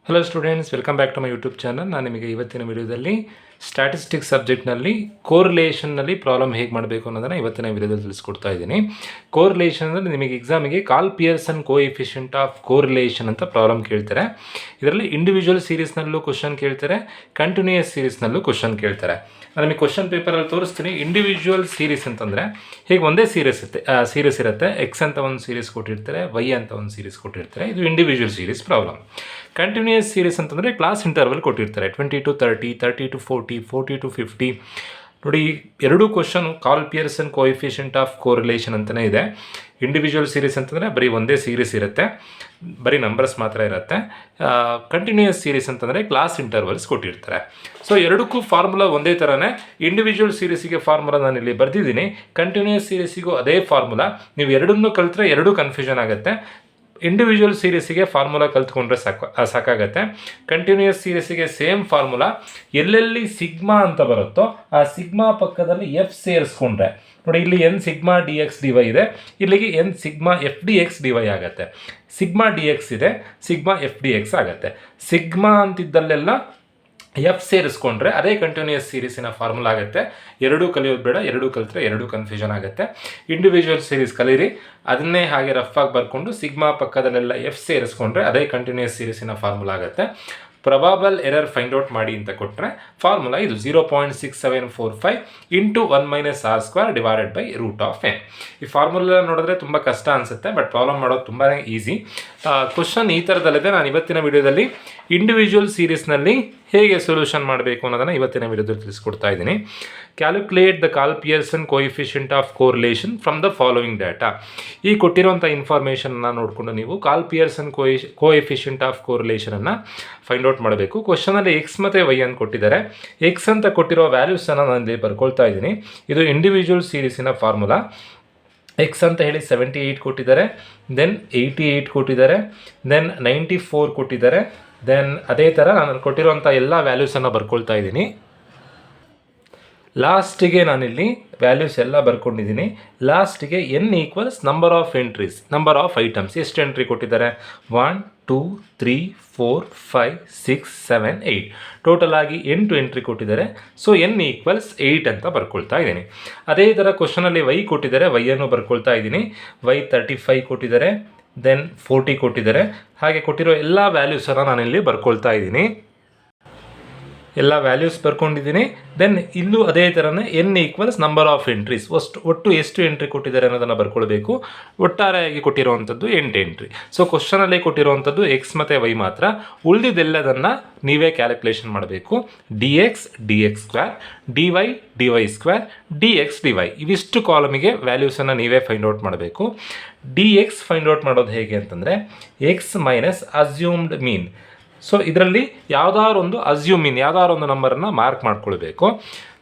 Hello students, welcome back to my YouTube channel. ನಾನು ನಿಮಗೆ ಇವತ್ತಿನ ವಿಡಿಯೋದಲ್ಲಿ ಸ್ಟ್ಯಾಟಿಸ್ಟಿಕ್ಸ್ ಸಬ್ಜೆಕ್ಟ್ನಲ್ಲಿ ಕೋರಿಲೇಷನ್ನಲ್ಲಿ ಪ್ರಾಬ್ಲಮ್ ಹೇಗೆ ಮಾಡಬೇಕು ಅನ್ನೋದನ್ನು ಇವತ್ತಿನ ವಿಡಿಯೋದಲ್ಲಿ ತಿಳಿಸ್ಕೊಡ್ತಾ ಇದ್ದೀನಿ. ಕೋರಿಲೇಷನ್ ಅಂದರೆ ನಿಮಗೆ ಎಕ್ಸಾಮಿಗೆ ಕಾಲ್ ಪಿಯರ್ಸನ್ ಕೋಎಫಿಷಿಯಂಟ್ ಆಫ್ ಕೋರಿಲೇಷನ್ ಅಂತ ಪ್ರಾಬ್ಲಮ್ ಕೇಳ್ತಾರೆ. ಇದರಲ್ಲಿ ಇಂಡಿವಿಜುವಲ್ ಸೀರೀಸ್ನಲ್ಲೂ ಕ್ವಶನ್ ಕೇಳ್ತಾರೆ, ಕಂಟಿನ್ಯೂಯಸ್ ಸೀರೀಸ್ನಲ್ಲೂ ಕ್ವಶನ್ ಕೇಳ್ತಾರೆ. ನಾನು ನಿಮಗೆ ಕ್ವಶನ್ ಪೇಪರಲ್ಲಿ ತೋರಿಸ್ತೀನಿ. ಇಂಡಿವಿಜುವಲ್ ಸೀರೀಸ್ ಅಂತಂದರೆ ಹೀಗೆ ಒಂದೇ ಸೀರೀಸ್ ಇರುತ್ತೆ. ಎಕ್ಸ್ ಅಂತ ಒಂದು ಸೀರೀಸ್ ಕೊಟ್ಟಿರ್ತಾರೆ, ವೈ ಅಂತ ಒಂದು ಸೀರೀಸ್ ಕೊಟ್ಟಿರ್ತಾರೆ. ಇದು individual series problem. Continuous series ಅಂತಂದರೆ ಕ್ಲಾಸ್ ಇಂಟರ್ವಲ್ ಕೊಟ್ಟಿರ್ತಾರೆ, 20 to 30, 30 to 40, 40 to 50. ನೋಡಿ, ಎರಡೂ question call Pearson coefficient of correlation ಅಂತಲೇ ಇದೆ. ಇಂಡಿವಿಜುವಲ್ ಸೀರೀಸ್ ಅಂತಂದರೆ ಬರೀ ಒಂದೇ ಸೀರೀಸ್ ಇರುತ್ತೆ, ಬರೀ ನಂಬರ್ಸ್ ಮಾತ್ರ ಇರುತ್ತೆ. ಕಂಟಿನ್ಯೂಯಸ್ ಸೀರೀಸ್ ಅಂತಂದರೆ ಕ್ಲಾಸ್ ಇಂಟರ್ವಲ್ಸ್ ಕೊಟ್ಟಿರ್ತಾರೆ. ಸೊ ಎರಡಕ್ಕೂ ಫಾರ್ಮುಲಾ ಒಂದೇ ಥರನೇ. ಇಂಡಿವಿಜುವಲ್ ಸೀರೀಸಿಗೆ ಫಾರ್ಮುಲಾ ನಾನು ಇಲ್ಲಿ ಬರೆದಿದ್ದೀನಿ, ಕಂಟಿನ್ಯೂಯಸ್ ಸೀರೀಸಿಗೂ ಅದೇ ಫಾರ್ಮುಲಾ. ನೀವು ಎರಡನ್ನೂ ಕಲಿತ್ರೆ ಎರಡೂ ಕನ್ಫ್ಯೂಷನ್ ಆಗುತ್ತೆ. ಇಂಡಿವಿಜುವಲ್ ಸೀರೀಸಿಗೆ ಫಾರ್ಮುಲಾ ಕಲ್ತ್ಕೊಂಡ್ರೆ ಸಾಕಾಗತ್ತೆ. ಕಂಟಿನ್ಯೂಯಸ್ ಸೀರೀಸಿಗೆ ಸೇಮ್ ಫಾರ್ಮುಲಾ. ಎಲ್ಲೆಲ್ಲಿ ಸಿಗ್ಮಾ ಅಂತ ಬರುತ್ತೋ ಆ ಸಿಗ್ಮಾ ಪಕ್ಕದಲ್ಲಿ ಎಫ್ ಸೇರಿಸ್ಕೊಂಡ್ರೆ, ನೋಡಿ ಇಲ್ಲಿ N sigma D X D Y ಇದೆ, ಇಲ್ಲಿಗೆ N sigma F D X D Y ಆಗುತ್ತೆ. ಸಿಗ್ಮಾ ಡಿ ಎಕ್ಸ್ ಇದೆ, ಸಿಗ್ಮಾ ಎಫ್ ಡಿ ಎಕ್ಸ್ ಆಗುತ್ತೆ. ಸಿಗ್ಮಾ ಅಂತಿದ್ದಲ್ಲೆಲ್ಲ ಎಫ್ ಸೇರಿಸ್ಕೊಂಡ್ರೆ ಅದೇ ಕಂಟಿನ್ಯೂಯಸ್ ಸೀರೀಸಿನ ಫಾರ್ಮುಲಾ ಆಗುತ್ತೆ. ಎರಡೂ ಕಲಿಯೋದು ಬೇಡ, ಎರಡೂ ಕಲಿತ್ರೆ ಎರಡೂ ಕನ್ಫ್ಯೂಷನ್ ಆಗುತ್ತೆ. ಇಂಡಿವಿಜುವಲ್ ಸೀರೀಸ್ ಕಲೀರಿ, ಅದನ್ನೇ ಹಾಗೆ ರಫ್ ಆಗಿ ಬರ್ಕೊಂಡು ಸಿಗ್ಮಾ ಪಕ್ಕದಲ್ಲೆಲ್ಲ ಎಫ್ ಸೇರಿಸ್ಕೊಂಡ್ರೆ ಅದೇ ಕಂಟಿನ್ಯೂಯಸ್ ಸೀರೀಸಿನ ಫಾರ್ಮುಲಾ ಆಗುತ್ತೆ. ಪ್ರೊಬಾಬಲ್ ಎರರ್ ಫೈಂಡ್ ಔಟ್ ಮಾಡಿ ಅಂತ ಕೊಟ್ಟರೆ ಫಾರ್ಮುಲಾ ಇದು 0.6745 into 1 - r² divided by √n. ಈ ಫಾರ್ಮುಲಾ ನೋಡಿದ್ರೆ ತುಂಬ ಕಷ್ಟ ಅನಿಸುತ್ತೆ, ಬಟ್ ಪ್ರಾಬ್ಲಮ್ ಮಾಡೋದು ತುಂಬಾ ಈಸಿ. ಕ್ವಶನ್ ಈ ಥರದಲ್ಲಿದೆ. ನಾನು ಇವತ್ತಿನ ವಿಡಿಯೋದಲ್ಲಿ ಇಂಡಿವಿಜುವಲ್ ಸೀರೀಸ್ನಲ್ಲಿ ಹೇಗೆ ಸೊಲ್ಯೂಷನ್ ಮಾಡಬೇಕು ಅನ್ನೋದನ್ನು ಇವತ್ತಿನ ವಿಡಿಯೋದಲ್ಲಿ ತಿಳಿಸ್ಕೊಡ್ತಾ ಇದ್ದೀನಿ. Calculate the Karl Pearson coefficient of correlation from the following data. ಈ ಕೊಟ್ಟಿರುವಂಥ ಇನ್ಫಾರ್ಮೇಷನ್ನ ನೋಡಿಕೊಂಡು ನೀವು ಕಾಲ್ ಪಿಯರ್ಸನ್ ಕೋಎಫಿಷಿಯಂಟ್ ಆಫ್ ಕೋರಿಲೇಷನನ್ನು ಫೈಂಡ್ ಔಟ್ ಮಾಡಬೇಕು. ಕ್ವಶನಲ್ಲಿ ಎಕ್ಸ್ ಮತ್ತು ವೈ ಅಂತ ಕೊಟ್ಟಿದ್ದಾರೆ. ಎಕ್ಸ್ ಅಂತ ಕೊಟ್ಟಿರೋ ವ್ಯಾಲ್ಯೂಸನ್ನು ನಾನು ಇಲ್ಲಿ ಬರ್ಕೊಳ್ತಾ ಇದ್ದೀನಿ. ಇದು ಇಂಡಿವಿಜುವಲ್ ಸೀರೀಸಿನ ಫಾರ್ಮುಲಾ. ಎಕ್ಸ್ ಅಂತ ಹೇಳಿ 78 ಕೊಟ್ಟಿದ್ದಾರೆ, ದೆನ್ 88 ಕೊಟ್ಟಿದ್ದಾರೆ, ದೆನ್ 94 ಕೊಟ್ಟಿದ್ದಾರೆ. ದೆನ್ ಅದೇ ಥರ ನಾನು ಕೊಟ್ಟಿರುವಂಥ ಎಲ್ಲ ವ್ಯಾಲ್ಯೂಸನ್ನು ಬರ್ಕೊಳ್ತಾ ಇದ್ದೀನಿ. ಲಾಸ್ಟಿಗೆ ನಾನಿಲ್ಲಿ ವ್ಯಾಲ್ಯೂಸ್ ಎಲ್ಲ ಬರ್ಕೊಂಡಿದ್ದೀನಿ. ಲಾಸ್ಟಿಗೆ N equals number of entries, number of items. ಎಷ್ಟು ಎಂಟ್ರಿ ಕೊಟ್ಟಿದ್ದಾರೆ? 1 2 3 4 5 6 7 8 ಟೋಟಲ್ ಆಗಿ 8 ಎಂಟ್ರಿ ಕೊಟ್ಟಿದ್ದಾರೆ. ಸೊ ಎನ್ ಈಕ್ವಲ್ಸ್ 8 ಅಂತ ಬರ್ಕೊಳ್ತಾ ಇದ್ದೀನಿ. ಅದೇ ಥರ ಕ್ವಶನಲ್ಲಿ ವೈ ಕೊಟ್ಟಿದ್ದಾರೆ, ವೈಯನ್ನು ಬರ್ಕೊಳ್ತಾ ಇದ್ದೀನಿ. ವೈ 35 ಕೊಟ್ಟಿದ್ದಾರೆ, ದೆನ್ 40 ಕೊಟ್ಟಿದ್ದಾರೆ. ಹಾಗೆ ಕೊಟ್ಟಿರೋ ಎಲ್ಲ ವ್ಯಾಲ್ಯೂಸನ್ನು ನಾನಿಲ್ಲಿ ಬರ್ಕೊಳ್ತಾ ಇದ್ದೀನಿ. ಎಲ್ಲ ವ್ಯಾಲ್ಯೂಸ್ ಬರ್ಕೊಂಡಿದ್ದೀನಿ. ದೆನ್ ಇಲ್ಲೂ ಅದೇ ಥರನೇ N equals number of entries, ಒಟ್ಟು ಎಷ್ಟು ಎಂಟ್ರಿ ಕೊಟ್ಟಿದ್ದಾರೆ ಅನ್ನೋದನ್ನು ಬರ್ಕೊಳ್ಬೇಕು. ಒಟ್ಟಾರೆಯಾಗಿ ಕೊಟ್ಟಿರುವಂಥದ್ದು 8 ಎಂಟ್ರಿ. ಸೊ ಕ್ವಶನಲ್ಲಿ ಕೊಟ್ಟಿರುವಂಥದ್ದು ಎಕ್ಸ್ ಮತ್ತು ವೈ ಮಾತ್ರ. ಉಳಿದಿದ್ದೆಲ್ಲದನ್ನು ನೀವೇ ಕ್ಯಾಲ್ಕುಲೇಷನ್ ಮಾಡಬೇಕು. D X square, d y square, d X D y, ಇವಿಷ್ಟು ಕಾಲಮಿಗೆ ವ್ಯಾಲ್ಯೂಸನ್ನು ನೀವೇ ಫೈಂಡ್ ಔಟ್ ಮಾಡಬೇಕು. ಡಿ ಎಕ್ಸ್ ಫೈಂಡ್ ಔಟ್ ಮಾಡೋದು ಹೇಗೆ ಅಂತಂದರೆ x minus assumed mean. So ಇದರಲ್ಲಿ ಯಾವ್ದಾದ್ರು ಒಂದು ಅಸ್ಯೂಮಿನ್, ಯಾವ್ದಾದ್ರು ಒಂದು ನಂಬರನ್ನು ಮಾರ್ಕ್ ಮಾಡ್ಕೊಳ್ಬೇಕು.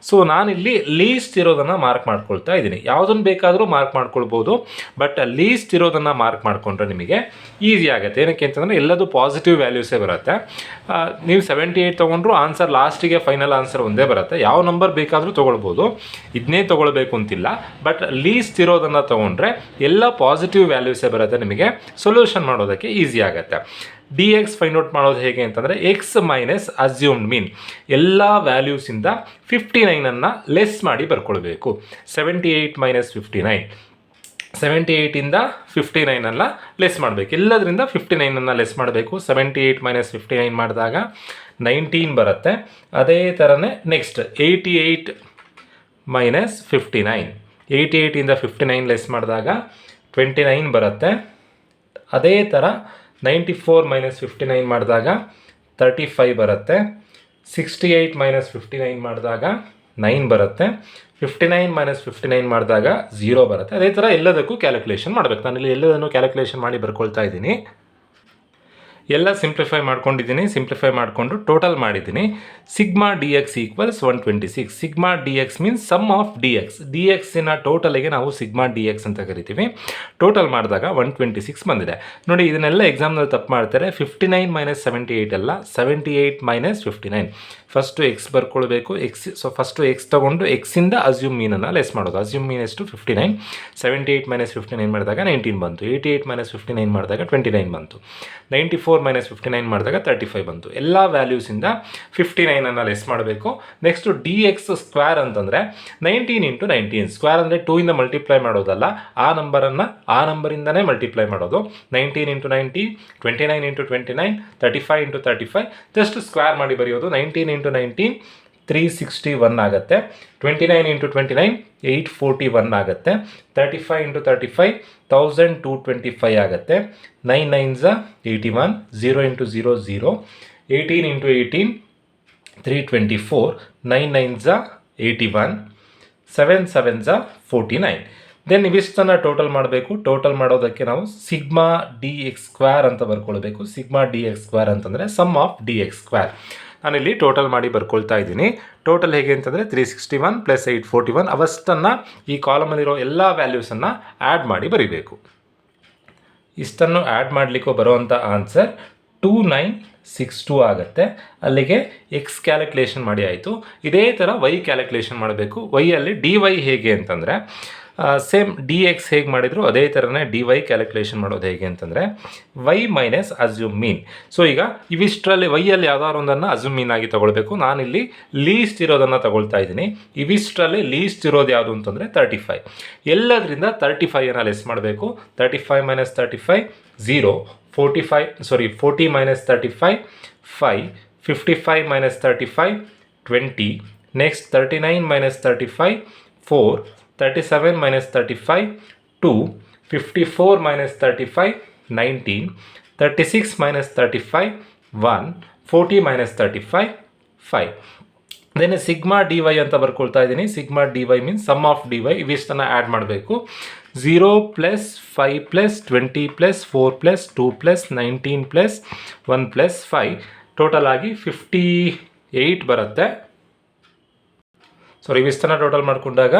ಸೊ ನಾನಿಲ್ಲಿ ಲೀಸ್ಟ್ ಇರೋದನ್ನು ಮಾರ್ಕ್ ಮಾಡ್ಕೊಳ್ತಾ ಇದ್ದೀನಿ. ಯಾವುದನ್ನು ಬೇಕಾದರೂ ಮಾರ್ಕ್ ಮಾಡ್ಕೊಳ್ಬೋದು, ಬಟ್ ಲೀಸ್ಟ್ ಇರೋದನ್ನು ಮಾರ್ಕ್ ಮಾಡಿಕೊಂಡ್ರೆ ನಿಮಗೆ ಈಸಿ ಆಗುತ್ತೆ. ಏನಕ್ಕೆ ಅಂತಂದರೆ ಎಲ್ಲದು ಪಾಸಿಟಿವ್ ವ್ಯಾಲ್ಯೂಸೇ ಬರುತ್ತೆ. ನೀವು 78 ತೊಗೊಂಡ್ರು ಆನ್ಸರ್ ಲಾಸ್ಟಿಗೆ ಫೈನಲ್ ಆನ್ಸರ್ ಒಂದೇ ಬರುತ್ತೆ. ಯಾವ ನಂಬರ್ ಬೇಕಾದರೂ ತೊಗೊಳ್ಬೋದು, ಇದನ್ನೇ ತೊಗೊಳ್ಬೇಕು ಅಂತಿಲ್ಲ. ಬಟ್ ಲೀಸ್ಟ್ ಇರೋದನ್ನು ತೊಗೊಂಡ್ರೆ ಎಲ್ಲ ಪಾಸಿಟಿವ್ ವ್ಯಾಲ್ಯೂಸೇ ಬರುತ್ತೆ. ನಿಮಗೆ ಸೊಲ್ಯೂಷನ್ ಮಾಡೋದಕ್ಕೆ ಈಸಿ ಆಗುತ್ತೆ. ಡಿ ಎಕ್ಸ್ ಫೈಂಡ್ ಔಟ್ ಮಾಡೋದು ಹೇಗೆ ಅಂತಂದರೆ ಎಕ್ಸ್ ಮೈನಸ್ ಅಸ್ಯೂಮ್ಡ್ ಮೀನ್, ಎಲ್ಲ ವ್ಯಾಲ್ಯೂಸಿಂದ 59ಅನ್ನು ಲೆಸ್ ಮಾಡಿ ಬರ್ಕೊಳ್ಬೇಕು. 78 - 59, 78ಇಂದ 59ಅನ್ನು ಲೆಸ್ ಮಾಡಬೇಕು. ಎಲ್ಲದರಿಂದ 59ಅನ್ನು ಲೆಸ್ ಮಾಡಬೇಕು. 78 - 59 ಮಾಡಿದಾಗ 19 ಬರುತ್ತೆ. ಅದೇ ಥರನೇ ನೆಕ್ಸ್ಟ್ 88 - 59, 88ಇಂದ 59 ಲೆಸ್ ಮಾಡಿದಾಗ 29 ಬರುತ್ತೆ. ಅದೇ ಥರ 94 - 59 ಮಾಡಿದಾಗ 35 ಬರುತ್ತೆ. 68 - 59 ಮಾಡಿದಾಗ 9 ಬರುತ್ತೆ. 59 - 59 ಮಾಡಿದಾಗ 0 ಬರುತ್ತೆ. ಅದೇ ಥರ ಎಲ್ಲದಕ್ಕೂ ಕ್ಯಾಲ್ಕುಲೇಷನ್ ಮಾಡಬೇಕು. ನಾನಿಲ್ಲಿ ಎಲ್ಲದನ್ನು ಕ್ಯಾಲ್ಕುಲೇಷನ್ ಮಾಡಿ ಬರ್ಕೊಳ್ತಾ ಇದ್ದೀನಿ. ಎಲ್ಲ ಸಿಂಪ್ಲಿಫೈ ಮಾಡ್ಕೊಂಡಿದ್ದೀನಿ. ಸಿಂಪ್ಲಿಫೈ ಮಾಡಿಕೊಂಡು ಟೋಟಲ್ ಮಾಡಿದ್ದೀನಿ. Sigma D X equals 126. Sigma D X means sum of D X. D ಎಕ್ಸಿನ ಟೋಟಲಿಗೆ ನಾವು ಸಿಗ್ಮಾ ಡಿ ಎಕ್ಸ್ ಅಂತ ಕರಿತೀವಿ. ಟೋಟಲ್ ಮಾಡಿದಾಗ 126 ಬಂದಿದೆ. ನೋಡಿ, ಇದನ್ನೆಲ್ಲ ಎಕ್ಸಾಮ್ನಲ್ಲಿ ತಪ್ಪು ಮಾಡ್ತಾರೆ. 59 - 78 ಅಲ್ಲ, 78 - 59. ಫಸ್ಟು ಎಕ್ಸ್ ಬರ್ಕೊಳ್ಬೇಕು. ಫಸ್ಟು ಎಕ್ಸ್ ತೊಗೊಂಡು ಎಕ್ಸಿಂದ ಅಸ್ಯೂಮ್ ಮೀನನ್ನು ಲೆಸ್ ಮಾಡೋದು. ಅಸ್ಯೂಮ್ ಮೀನ್ ಎಷ್ಟು? 59. 78 - 59 ಮಾಡಿದಾಗ 19 ಬಂತು. 88 - 59 ಮಾಡಿದಾಗ 29 ಬಂತು. 94 ಮೈನಸ್ 59 ಮಾಡಿದಾಗ 35 ಬಂತು. ಎಲ್ಲ ವ್ಯಾಲ್ಯೂಸಿಂದ 59 ಲೆಸ್ ಮಾಡಬೇಕು. ನೆಕ್ಸ್ಟು ಡಿ ಎಕ್ಸ್ ಸ್ಕ್ವೇರ್ ಅಂತಂದರೆ 19 ಇಂಟು 19. ಸ್ಕ್ವೇರ್ ಅಂದರೆ 2 ಇಂದ ಮಲ್ಟಿಪ್ಲೈ ಮಾಡೋದಲ್ಲ, ಆ ನಂಬರನ್ನು ಆ ನಂಬರಿಂದನೇ ಮಲ್ಟಿಪ್ಲೈ ಮಾಡೋದು. 19 into 19, 29 into 29, 35 into 35 just square ಮಾಡಿ ಬರೆಯೋದು. 19 ಇಂಟು 19 361 ಆಗುತ್ತೆ. 29 ಇಂಟು 29 841 ಆಗುತ್ತೆ. 35 ಇಂಟು 35 1225 ಆಗುತ್ತೆ. 9 9s 81, 0 into 0 0, 18 into 18 324, 9 9s 81, 7 7s 49. Then ಇವಿಷ್ಟನ್ನು ಟೋಟಲ್ ಮಾಡಬೇಕು. ಟೋಟಲ್ ಮಾಡೋದಕ್ಕೆ ನಾವು ಸಿಗ್ಮಾ ಡಿ ಎಕ್ಸ್ ಸ್ಕ್ವೇರ್ ಅಂತ ಬರ್ಕೊಳ್ಬೇಕು. ಸಿಗ್ಮಾ ಡಿ ಎಕ್ಸ್ ಸ್ಕ್ವೇರ್ ಅಂತಂದರೆ sum of D X square. ನಾನಿಲ್ಲಿ ಟೋಟಲ್ ಮಾಡಿ ಬರ್ಕೊಳ್ತಾ ಇದ್ದೀನಿ. ಟೋಟಲ್ ಹೇಗೆ ಅಂತಂದರೆ 361 ಪ್ಲಸ್ 841 ಅವಷ್ಟನ್ನು ಈ ಕಾಲಮಲ್ಲಿರೋ ಎಲ್ಲ ವ್ಯಾಲ್ಯೂಸನ್ನು ಆ್ಯಡ್ ಮಾಡಿ ಬರೀಬೇಕು. ಇಷ್ಟನ್ನು ಆ್ಯಡ್ ಮಾಡಲಿಕ್ಕೂ ಬರೋವಂಥ ಆನ್ಸರ್ 2962 ಆಗುತ್ತೆ. ಅಲ್ಲಿಗೆ ಎಕ್ಸ್ ಕ್ಯಾಲ್ಕುಲೇಷನ್ ಮಾಡಿ ಆಯಿತು. ಇದೇ ಥರ ವೈ ಕ್ಯಾಲ್ಕುಲೇಷನ್ ಮಾಡಬೇಕು. ವೈಯಲ್ಲಿ ಡಿ ವೈ ಹೇಗೆ ಅಂತಂದರೆ ಸೇಮ್ ಡಿ ಎಕ್ಸ್ ಹೇಗೆ ಮಾಡಿದ್ರು ಅದೇ ಥರನೇ ಡಿ ವೈ ಕ್ಯಾಲ್ಕುಲೇಷನ್ ಮಾಡೋದು ಹೇಗೆ ಅಂತಂದರೆ ವೈ ಮೈನಸ್ ಅಸ್ಯೂಮ್ ಮೀನ್. ಸೊ ಈಗ ಇವಿಷ್ಟರಲ್ಲಿ ವೈಯಲ್ಲಿ ಯಾವ್ದಾದ್ರು ಒಂದನ್ನು ಅಸ್ಯೂಮ್ ಮೀನ್ ಆಗಿ ತೊಗೊಳ್ಬೇಕು. ನಾನಿಲ್ಲಿ ಲೀಸ್ಟ್ ಇರೋದನ್ನು ತಗೊಳ್ತಾ ಇದ್ದೀನಿ. ಇವಿಷ್ಟರಲ್ಲಿ ಲೀಸ್ಟ್ ಇರೋದು ಯಾವುದು ಅಂತಂದರೆ 35. ಎಲ್ಲದರಿಂದ 35 ಲೆಸ್ ಮಾಡಬೇಕು. 35 minus 35 0, 40 minus 35 5, 55 minus 35 20, next 39 minus 35 4, 37 minus 35 2, 54 minus 35 19, 36 minus 35 1, 40 minus 35 5. Then sigma D Y ಅಂತ ಬರ್ಕೊಳ್ತಾ ಇದ್ದೀನಿ. Sigma D Y means sum of D Y. ಇವಿಷ್ಟನ್ನು ಆ್ಯಡ್ ಮಾಡಬೇಕು. 0 plus 5 plus 20 plus 4 plus 2 plus 19 plus 1 plus 5 total ಆಗಿ 58 ಬರುತ್ತೆ. So ಇವಿಷ್ಟನ್ನು total ಮಾಡಿಕೊಂಡಾಗ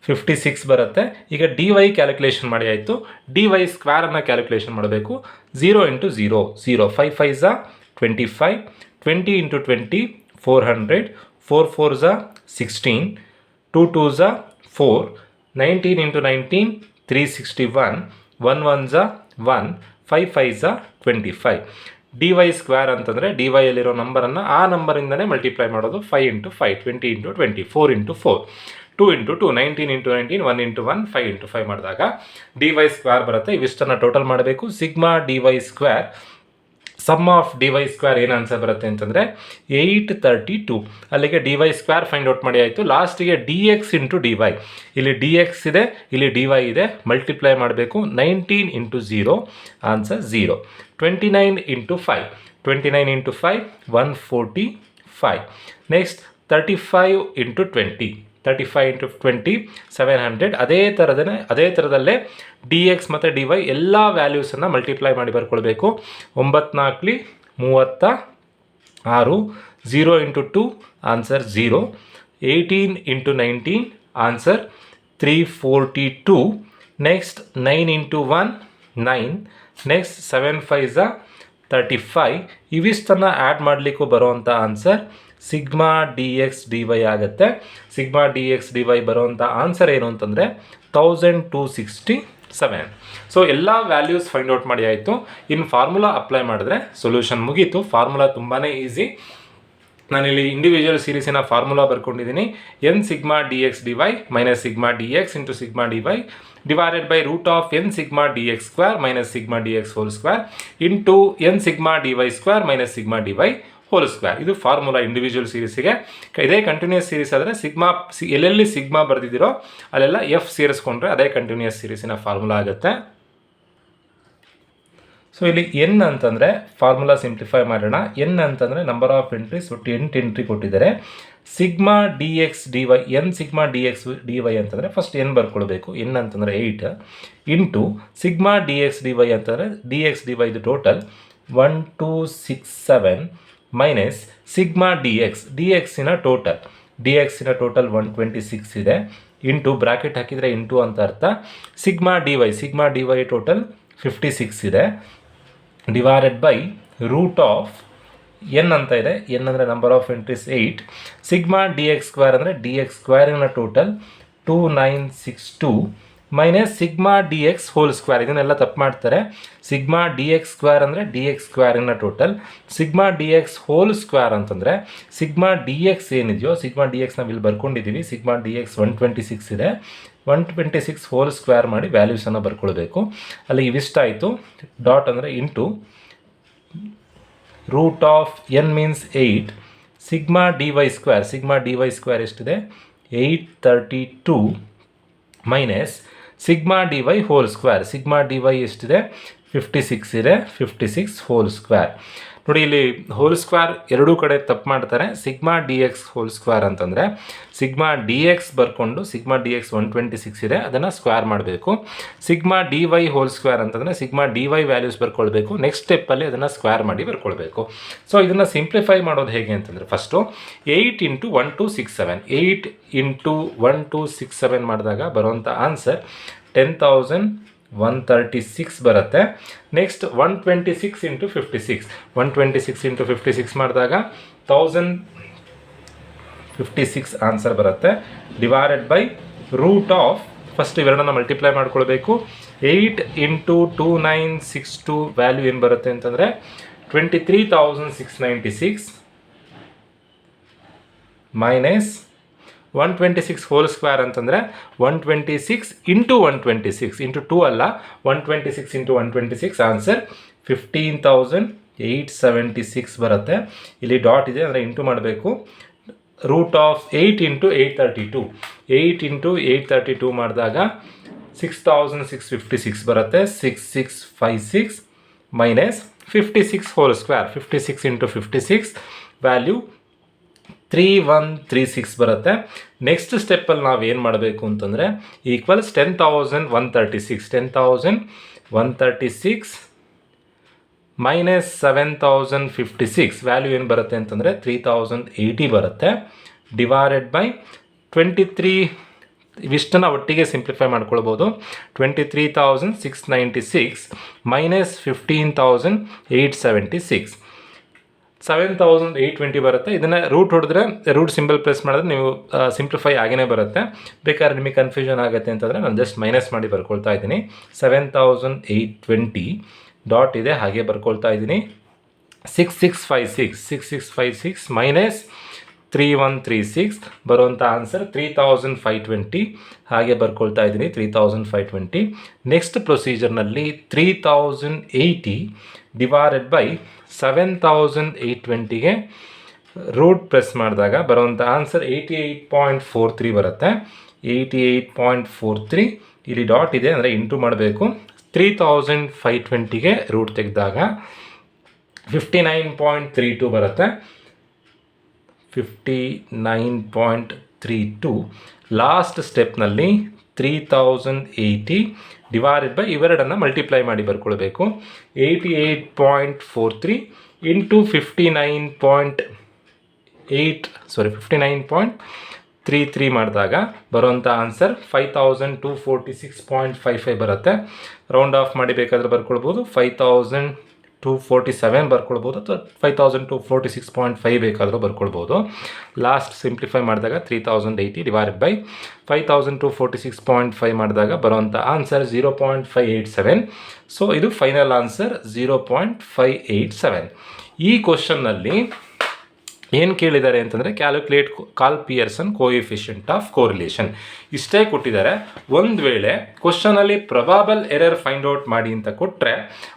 56 ಬರುತ್ತೆ. ಈಗ ಡಿ ವೈ ಕ್ಯಾಲ್ಕುಲೇಷನ್ ಮಾಡಿ ಆಯಿತು. ಡಿ ವೈ ಸ್ಕ್ವೇರನ್ನು ಕ್ಯಾಲ್ಕುಲೇಷನ್ ಮಾಡಬೇಕು. 0 into 0 0, 5 5s 25, 20 into 20 400, 4 4s 16, 2 2s 4, 19 into 19 361, 1 1s 1, 5 5s 25. D y square ಅಂತಂದರೆ ಡಿ ವೈಯಲ್ಲಿರೋ ನಂಬರನ್ನು ಆ ನಂಬರಿಂದನೇ ಮಲ್ಟಿಪ್ಲೈ ಮಾಡೋದು. 5 into 5, 20 into 20, 4 into 4, 2 into 2, 19 into 19, 1 into 1, 5 into 5 ಮಾಡಿದಾಗ ಡಿ ವೈ ಸ್ಕ್ವೇರ್ ಬರುತ್ತೆ. ಇವಿಷ್ಟನ್ನು ಟೋಟಲ್ ಮಾಡಬೇಕು. Sigma D y square sum of D y square ಏನು ಆನ್ಸರ್ ಬರುತ್ತೆ ಅಂತಂದರೆ 832. ಅಲ್ಲಿಗೆ d y square find out ಮಾಡಿ ಆಯಿತು. ಲಾಸ್ಟಿಗೆ d x into d y. ಇಲ್ಲಿ ಡಿ ಎಕ್ಸ್ ಇದೆ, ಇಲ್ಲಿ ಡಿ ವೈ ಇದೆ. ಮಲ್ಟಿಪ್ಲೈ ಮಾಡಬೇಕು. 19 into 0 answer 0. 29 into 5, 29 into 5 145. Next 35 into 20, 35 into 20 700. ಅದೇ ಥರದಲ್ಲೇ ಡಿ ಎಕ್ಸ್ ಮತ್ತು ಡಿ ವೈ ಎಲ್ಲ ವ್ಯಾಲ್ಯೂಸನ್ನು ಮಲ್ಟಿಪ್ಲೈ ಮಾಡಿ ಬರ್ಕೊಳ್ಬೇಕು. 9 4 36, 0 into 2 answer 0, 18 into 19 answer 342. Next 9 into 1 9, next 7 5s 35. ಇವಿಷ್ಟನ್ನು ಆ್ಯಡ್ ಮಾಡಲಿಕ್ಕೂ ಬರೋವಂಥ answer sigma D X D Y ಆಗುತ್ತೆ. Sigma D X D y ಬರೋವಂಥ ಆನ್ಸರ್ ಏನು ಅಂತಂದರೆ 1267. ಸೊ ಎಲ್ಲ ವ್ಯಾಲ್ಯೂಸ್ ಫೈಂಡ್ ಔಟ್ ಮಾಡಿ ಆಯಿತು. ಇನ್ನು ಫಾರ್ಮುಲಾ ಅಪ್ಲೈ ಮಾಡಿದ್ರೆ ಸೊಲ್ಯೂಷನ್ ಮುಗೀತು. ಫಾರ್ಮುಲಾ ತುಂಬಾ ಈಸಿ. ನಾನಿಲ್ಲಿ ಇಂಡಿವಿಜುವಲ್ ಸೀರೀಸಿನ ಫಾರ್ಮುಲಾ ಬರ್ಕೊಂಡಿದ್ದೀನಿ. N sigma D X D y minus sigma D x into sigma D y divided by root of n sigma D X square minus sigma D x whole square into n sigma D y square minus sigma D y whole square. ಇದು formula individual ಸೀರೀಸಿಗೆ. ಇದೇ continuous series ಆದರೆ sigma ಎಲ್ಲೆಲ್ಲಿ sigma ಬರೆದಿದ್ದೀರೋ ಅಲ್ಲೆಲ್ಲ f ಸೇರಿಸ್ಕೊಂಡ್ರೆ ಅದೇ continuous ಸೀರೀಸಿನ formula ಆಗುತ್ತೆ. ಸೊ ಇಲ್ಲಿ ಎನ್ ಅಂತಂದರೆ ಫಾರ್ಮುಲಾ ಸಿಂಪ್ಲಿಫೈ ಮಾಡೋಣ. ಎನ್ ಅಂತಂದರೆ ನಂಬರ್ ಆಫ್ ಎಂಟ್ರೀಸ್, ಒಟ್ಟು 8 ಎಂಟ್ರಿ ಕೊಟ್ಟಿದ್ದಾರೆ. Sigma D X D y, n sigma D X D y ಅಂತಂದರೆ ಫಸ್ಟ್ ಎನ್ ಬರ್ಕೊಳ್ಬೇಕು. ಎನ್ ಅಂತಂದರೆ 8 into sigma D X D y ಅಂತಂದರೆ ಡಿ ಎಕ್ಸ್ ಡಿ ವೈ ಇದು total 1267 minus sigma d ಎಕ್ಸಿನ total 126 ಇದೆ into bracket ಹಾಕಿದರೆ into ಅಂತ ಅರ್ಥ. ಸಿಗ್ಮಾ ಡಿ ವೈ ಟೋಟಲ್ 56 ಇದೆ divided by root of n ಅಂತ ಇದೆ. ಎನ್ ಅಂದರೆ number of entries 8. Sigma D X square ಅಂದರೆ ಡಿ ಎಕ್ಸ್ ಸ್ಕ್ವೇರಿನ total 2962 minus sigma D x whole square. ಇದನ್ನೆಲ್ಲ ತಪ್ಪು ಮಾಡ್ತಾರೆ. ಸಿಗ್ಮಾ ಡಿ ಎಕ್ಸ್ ಸ್ಕ್ವೇರ್ ಅಂದರೆ ಡಿ ಎಕ್ಸ್ ಸ್ಕ್ವೇರಿನ total. Sigma D x whole square ಅಂತಂದರೆ ಸಿಗ್ಮಾ ಡಿ ಎಕ್ಸ್ ಏನಿದೆಯೋ, sigma D x ನಾವು ಇಲ್ಲಿ ಬರ್ಕೊಂಡಿದ್ದೀವಿ. ಸಿಗ್ಮಾ ಡಿ ಎಕ್ಸ್ 126 ಇದೆ. 126 ಹೋಲ್ ಸ್ಕ್ವೇರ್ ಮಾಡಿ ವ್ಯಾಲ್ಯೂಸನ್ನು ಬರ್ಕೊಳ್ಬೇಕು. ಅಲ್ಲಿ ಇವಿಷ್ಟಾಯಿತು. ಡಾಟ್ ಅಂದರೆ into root of n means 8 sigma D y square. Sigma D y square ಎಷ್ಟಿದೆ? 832 minus sigma D y whole square. Sigma D y ಎಷ್ಟಿದೆ? 56 ಇದೆ. 56 ಹೋಲ್ ಸ್ಕ್ವೇರ್. ನೋಡಿ, ಇಲ್ಲಿ ಹೋಲ್ ಸ್ಕ್ವೇರ್ ಎರಡೂ ಕಡೆ ತಪ್ಪು ಮಾಡ್ತಾರೆ. Sigma D x whole square ಅಂತಂದರೆ ಸಿಗ್ಮಾ ಡಿ ಎಕ್ಸ್ ಬರ್ಕೊಂಡು ಸಿಗ್ಮಾ ಡಿ ಎಕ್ಸ್ 126 ಇದೆ, ಅದನ್ನು ಸ್ಕ್ವೇರ್ ಮಾಡಬೇಕು. Sigma D y whole square ಅಂತಂದರೆ ಸಿಗ್ಮಾ ಡಿ ವೈ ವ್ಯಾಲ್ಯೂಸ್ ಬರ್ಕೊಳ್ಬೇಕು. ನೆಕ್ಸ್ಟ್ ಸ್ಟೆಪ್ಪಲ್ಲಿ ಅದನ್ನು ಸ್ಕ್ವೇರ್ ಮಾಡಿ ಬರ್ಕೊಳ್ಬೇಕು. ಸೊ ಇದನ್ನು ಸಿಂಪ್ಲಿಫೈ ಮಾಡೋದು ಹೇಗೆ ಅಂತಂದರೆ ಫಸ್ಟು 8 × 1267 8 × 1267 ಮಾಡಿದಾಗ ಬರುವಂಥ ಆನ್ಸರ್ 10,136 ಬರುತ್ತೆ. ನೆಕ್ಸ್ಟ್ 126 × 56 126 × 56 ಮಾಡಿದಾಗ 1056 ಆನ್ಸರ್ ಬರುತ್ತೆ. Divided by root of, first ಇವೆರಡನ್ನ ಮಲ್ಟಿಪ್ಲೈ ಮಾಡ್ಕೊಳ್ಬೇಕು. 8 × 2962 ವ್ಯಾಲ್ಯೂ ಏನು ಬರುತ್ತೆ ಅಂತಂದರೆ 23,696 ಮೈನಸ್ 126 ಹೋಲ್ ಸ್ಕ್ವೇರ್ ಅಂತಂದರೆ 126 × 126 ಇಂಟು 2 ಅಲ್ಲ, 126 × 126 ಆನ್ಸರ್ 15,876 ಬರುತ್ತೆ. ಇಲ್ಲಿ ಡಾಟ್ ಇದೆ ಅಂದರೆ ಇಂಟು ಮಾಡಬೇಕು. ರೂಟ್ ಆಫ್ 8 × 832 8 × 832 ಮಾಡಿದಾಗ 6,656 ಬರುತ್ತೆ. 6656 ಮೈನಸ್ 56 ಹೋಲ್ ಸ್ಕ್ವೇರ್. 56 × 56 ವ್ಯಾಲ್ಯೂ 3136 ಬರುತ್ತೆ. ನೆಕ್ಸ್ಟ್ ಸ್ಟೆಪ್ಪಲ್ಲಿ ನಾವು ಏನು ಮಾಡಬೇಕು ಅಂತಂದರೆ ಈಕ್ವಲ್ಸ್ 10,136 10,136 ಮೈನಸ್ 7,056 ವ್ಯಾಲ್ಯೂ ಏನು ಬರುತ್ತೆ ಅಂತಂದರೆ 3,080 ಬರುತ್ತೆ. ಡಿವೈಡೆಡ್ ಬೈ 23 ಇವಿಷ್ಟನ್ನು ಒಟ್ಟಿಗೆ ಸಿಂಪ್ಲಿಫೈ ಮಾಡ್ಕೊಳ್ಬೋದು. 23,696 ಮೈನಸ್ 15,876 7,820 ಬರುತ್ತೆ. ಇದನ್ನು ರೂಟ್ ಹೊಡೆದ್ರೆ, ರೂಟ್ ಸಿಂಬಲ್ ಪ್ರೆಸ್ ಮಾಡಿದ್ರೆ ನೀವು ಸಿಂಪ್ಲಿಫೈ ಆಗೇ ಬರುತ್ತೆ. ಬೇಕಾದ್ರೆ ನಿಮಗೆ ಕನ್ಫ್ಯೂಷನ್ ಆಗುತ್ತೆ ಅಂತಂದರೆ ನಾನು ಜಸ್ಟ್ ಮೈನಸ್ ಮಾಡಿ ಬರ್ಕೊಳ್ತಾ ಇದ್ದೀನಿ. 7,820 ಡಾಟ್ ಇದೆ, ಹಾಗೆ ಬರ್ಕೊಳ್ತಾ ಇದ್ದೀನಿ. 6656 ಮೈನಸ್ 3136 ಬರುವಂಥ ಆನ್ಸರ್ 3,520 ಹಾಗೆ ಬರ್ಕೊಳ್ತಾ ಇದ್ದೀನಿ. 3,520. ನೆಕ್ಸ್ಟ್ ಪ್ರೊಸೀಜರ್ನಲ್ಲಿ 3,080 ಡಿವೈಡೆಡ್ ಬೈ 7,820ಗೆ ರೂಟ್ ಪ್ರೆಸ್ ಮಾಡಿದಾಗ ಬರುವಂಥ ಆನ್ಸರ್ 88.43 ಬರುತ್ತೆ. 88.43 ಇಲ್ಲಿ ಡಾಟ್ ಇದೆ ಅಂದರೆ ಇಂಟು ಮಾಡಬೇಕು. 3,520ಗೆ ರೂಟ್ ತೆಗೆದಾಗ 59.32 ಬರುತ್ತೆ. 59.32 ಲಾಸ್ಟ್ ಸ್ಟೆಪ್ನಲ್ಲಿ 3,080 ಡಿವೈಡೆಡ್ ಬೈ ಇವೆರಡನ್ನು ಮಲ್ಟಿಪ್ಲೈ ಮಾಡಿ ಬರ್ಕೊಳ್ಬೇಕು. 88.43 ಇಂಟು 59.33 ಮಾಡಿದಾಗ ಬರುವಂಥ ಆನ್ಸರ್ 5,246.55 ಬರುತ್ತೆ. ರೌಂಡ್ ಆಫ್ ಮಾಡಿ ಬೇಕಾದರೆ ಬರ್ಕೊಳ್ಬೋದು. 5,247 ಬರ್ಕೊಳ್ಬೋದು ಅಥವಾ 5,246.5 ಬೇಕಾದರೂ ಬರ್ಕೊಳ್ಬೋದು. ಲಾಸ್ಟ್ ಸಿಂಪ್ಲಿಫೈ ಮಾಡಿದಾಗ 3,080 ಡಿವೈಡೆಡ್ ಬೈ 5,246.5 ಮಾಡಿದಾಗ ಬರುವಂಥ ಆನ್ಸರ್ 0.587. ಸೊ ಇದು ಫೈನಲ್ ಆನ್ಸರ್ 0.587. ಈ ಕ್ವಶನ್ನಲ್ಲಿ ಏನು ಕೇಳಿದ್ದಾರೆ ಅಂತಂದರೆ calculate call Pearson coefficient of correlation ಇಷ್ಟೇ ಕೊಟ್ಟಿದ್ದಾರೆ. ಒಂದು ವೇಳೆ ಕ್ವಶನಲ್ಲಿ ಪ್ರೊಬಾಬಲ್ ಎರರ್ ಫೈಂಡ್ ಔಟ್ ಮಾಡಿ ಅಂತ ಕೊಟ್ಟರೆ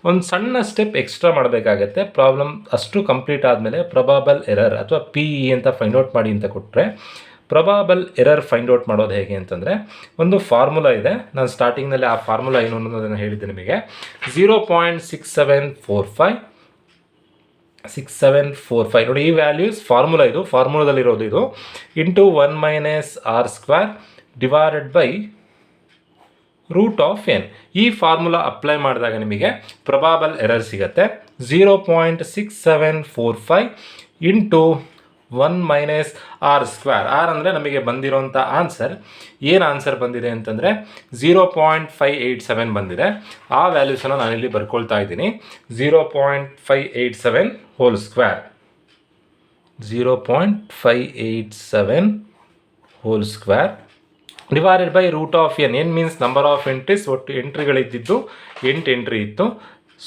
ಒಂದು ಸಣ್ಣ ಸ್ಟೆಪ್ ಎಕ್ಸ್ಟ್ರಾ ಮಾಡಬೇಕಾಗತ್ತೆ. ಪ್ರಾಬ್ಲಮ್ ಅಷ್ಟು ಕಂಪ್ಲೀಟ್ ಆದಮೇಲೆ ಪ್ರೊಬಾಬಲ್ ಎರರ್ ಅಥವಾ PE ಅಂತ ಫೈಂಡ್ ಔಟ್ ಮಾಡಿ ಅಂತ ಕೊಟ್ಟರೆ, ಪ್ರೊಬಾಬಲ್ ಎರರ್ ಫೈಂಡ್ ಔಟ್ ಮಾಡೋದು ಹೇಗೆ ಅಂತಂದರೆ ಒಂದು ಫಾರ್ಮುಲಾ ಇದೆ. ನಾನು ಸ್ಟಾರ್ಟಿಂಗ್ನಲ್ಲಿ ಆ ಫಾರ್ಮುಲಾ ಏನು ಅನ್ನೋದನ್ನು ಹೇಳಿದ್ದೆ ನಿಮಗೆ. 0.6745 ನೋಡಿ, ಈ ವ್ಯಾಲ್ಯೂಸ್ ಫಾರ್ಮುಲಾ, ಇದು ಫಾರ್ಮುಲಾದಲ್ಲಿರೋದು, ಇದು into 1 - r² divided by root of n. ಈ ಫಾರ್ಮುಲಾ ಅಪ್ಲೈ ಮಾಡಿದಾಗ ನಿಮಗೆ ಪ್ರೊಬಾಬಲ್ ಎರರ್ ಸಿಗುತ್ತೆ. 0.6745 ಇಂಟು 1 - r². r ಅಂದರೆ ನಮಗೆ ಬಂದಿರೋಂಥ ಆನ್ಸರ್, ಏನು ಆನ್ಸರ್ ಬಂದಿದೆ ಅಂತಂದರೆ 0.587 ಬಂದಿದೆ. ಆ ವ್ಯಾಲ್ಯೂಸನ್ನು ನಾನಿಲ್ಲಿ ಬರ್ಕೊಳ್ತಾ ಇದ್ದೀನಿ. 0.587 whole square 0.587 whole square divided by root of n. N means number of entries, ಒಟ್ಟು ಎಂಟ್ರಿಗಳಿದ್ದಿದ್ದು 8 ಎಂಟ್ರಿ ಇತ್ತು.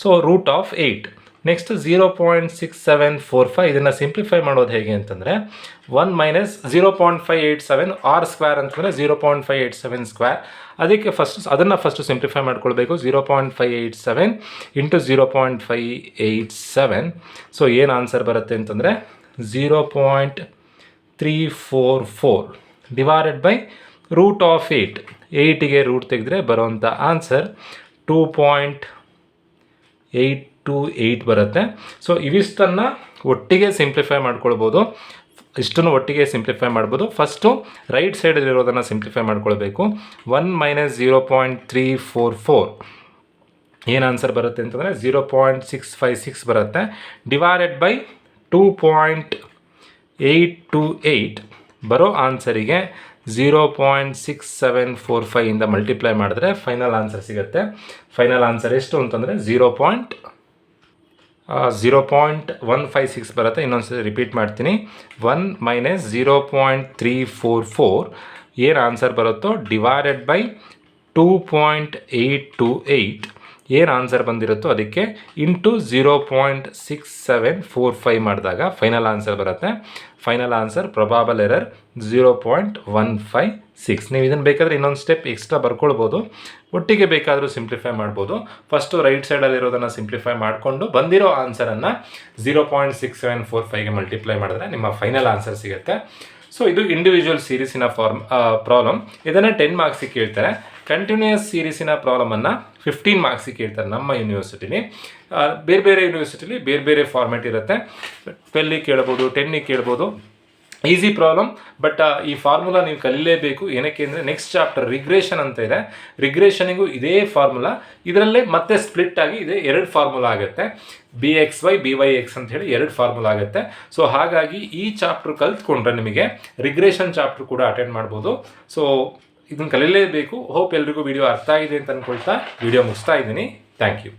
So root of 8. ನೆಕ್ಸ್ಟ್ 0.6745 ಇದನ್ನು ಸಿಂಪ್ಲಿಫೈ ಮಾಡೋದು ಹೇಗೆ ಅಂತಂದರೆ 1 ಮೈನಸ್ 0.587 ಆರ್ ಸ್ಕ್ವೇರ್ ಅಂತಂದರೆ 0.587 ಸ್ಕ್ವೇರ್. ಅದಕ್ಕೆ ಅದನ್ನು ಫಸ್ಟು ಸಿಂಪ್ಲಿಫೈ ಮಾಡ್ಕೊಳ್ಬೇಕು. 0.587 ಇಂಟು 0.587. ಸೊ ಏನು ಆನ್ಸರ್ ಬರುತ್ತೆ ಅಂತಂದರೆ 0.344 ಡಿವೈಡೆಡ್ ಬೈ ರೂಟ್ ಆಫ್ 8. 8ಗೆ ರೂಟ್ ತೆಗೆದ್ರೆ ಬರೋವಂಥ ಆನ್ಸರ್ 2.828 ಬರುತ್ತೆ. ಸೊ ಇವಿಷ್ಟನ್ನು ಒಟ್ಟಿಗೆ ಸಿಂಪ್ಲಿಫೈ ಮಾಡ್ಕೊಳ್ಬೋದು. ಇಷ್ಟನ್ನು ಒಟ್ಟಿಗೆ ಸಿಂಪ್ಲಿಫೈ ಮಾಡ್ಬೋದು. ಫಸ್ಟು ರೈಟ್ ಸೈಡಲ್ಲಿರೋದನ್ನು ಸಿಂಪ್ಲಿಫೈ ಮಾಡ್ಕೊಳ್ಬೇಕು. 1 ಮೈನಸ್ 0.344 ಏನು ಆನ್ಸರ್ ಬರುತ್ತೆ ಅಂತಂದರೆ 0.656 ಬರುತ್ತೆ. ಡಿವೈಡೆಡ್ ಬೈ 2.828 ಬರೋ ಆನ್ಸರಿಗೆ 0.6745 ಇಂದ ಮಲ್ಟಿಪ್ಲೈ ಮಾಡಿದ್ರೆ ಫೈನಲ್ ಆನ್ಸರ್ ಸಿಗುತ್ತೆ. ಫೈನಲ್ ಆನ್ಸರ್ ಎಷ್ಟು ಅಂತಂದರೆ 0.156 ಬರುತ್ತೆ. ಇನ್ನೊಂದ್ಸರಿ ರಿಪೀಟ್ ಮಾಡ್ತೀನಿ. 1 ಮೈನಸ್ 0.344 ಏನು ಆನ್ಸರ್ ಬರುತ್ತೋ ಡಿವೈಡೆಡ್ ಬೈ 2.828 ಏನು ಆನ್ಸರ್ ಬಂದಿರುತ್ತೋ ಅದಕ್ಕೆ ಇಂಟು 0.6745 ಮಾಡಿದಾಗ ಫೈನಲ್ ಆನ್ಸರ್ ಬರುತ್ತೆ. Final answer probable error 0.156. ನೀವು ಇದನ್ನು ಬೇಕಾದರೆ ಇನ್ನೊಂದು ಸ್ಟೆಪ್ ಎಕ್ಸ್ಟ್ರಾ ಬರ್ಕೊಳ್ಬೋದು. ಒಟ್ಟಿಗೆ ಬೇಕಾದರೂ ಸಿಂಪ್ಲಿಫೈ ಮಾಡ್ಬೋದು. ಫಸ್ಟು ರೈಟ್ ಸೈಡಲ್ಲಿರೋದನ್ನು ಸಿಂಪ್ಲಿಫೈ ಮಾಡಿಕೊಂಡು ಬಂದಿರೋ ಆನ್ಸರನ್ನು 0.6745ಗೆ ಮಲ್ಟಿಪ್ಲೈ ಮಾಡಿದ್ರೆ ನಿಮ್ಮ ಫೈನಲ್ ಆನ್ಸರ್ ಸಿಗುತ್ತೆ. ಸೊ ಇದು ಇಂಡಿವಿಜುವಲ್ ಸೀರೀಸಿನ ಪ್ರಾಬ್ಲಮ್. ಇದನ್ನು 10 ಮಾರ್ಕ್ಸಿಗೆ ಕೇಳ್ತಾರೆ. ಕಂಟಿನ್ಯೂಯಸ್ ಸೀರೀಸಿನ ಪ್ರಾಬ್ಲಮನ್ನು 15 ಮಾರ್ಕ್ಸಿಗೆ ಕೇಳ್ತಾರೆ ನಮ್ಮ ಯೂನಿವರ್ಸಿಟಿಲಿ. ಬೇರೆ ಬೇರೆ ಯೂನಿವರ್ಸಿಟಿಲಿ ಬೇರೆ ಬೇರೆ ಫಾರ್ಮ್ಯಾಟ್ ಇರುತ್ತೆ. 12ಗೆ ಕೇಳ್ಬೋದು, 10ಗೆ ಕೇಳ್ಬೋದು. ಈಸಿ ಪ್ರಾಬ್ಲಮ್, ಬಟ್ ಈ ಫಾರ್ಮುಲಾ ನೀವು ಕಲಿಲೇಬೇಕು. ಏನಕ್ಕೆ ಅಂದರೆ ನೆಕ್ಸ್ಟ್ ಚಾಪ್ಟರ್ ರಿಗ್ರೇಷನ್ ಅಂತ ಇದೆ. ರಿಗ್ರೇಷನಿಗೂ ಇದೇ ಫಾರ್ಮುಲಾ, ಇದರಲ್ಲೇ ಮತ್ತೆ ಸ್ಪ್ಲಿಟ್ ಆಗಿ ಇದೆ 2 ಫಾರ್ಮುಲಾ ಆಗುತ್ತೆ. BXY BYX ಅಂತ ಹೇಳಿ 2 ಫಾರ್ಮುಲಾ ಆಗುತ್ತೆ. ಸೊ ಹಾಗಾಗಿ ಈ ಚಾಪ್ಟರ್ ಕಲ್ತ್ಕೊಂಡ್ರೆ ನಿಮಗೆ ರಿಗ್ರೇಷನ್ ಚಾಪ್ಟರ್ ಕೂಡ ಅಟೆಂಡ್ ಮಾಡ್ಬೋದು. ಸೊ ಇದನ್ನು ಕಲಿಯಲೇಬೇಕು. ಹೋಪ್ ಎಲ್ರಿಗೂ ವಿಡಿಯೋ ಅರ್ಥ ಆಗಿದೆ ಅಂತ ಅಂದ್ಕೊಳ್ತಾ ವಿಡಿಯೋ ಮುಗಿಸ್ತಾ ಇದ್ದೀನಿ. Thank you.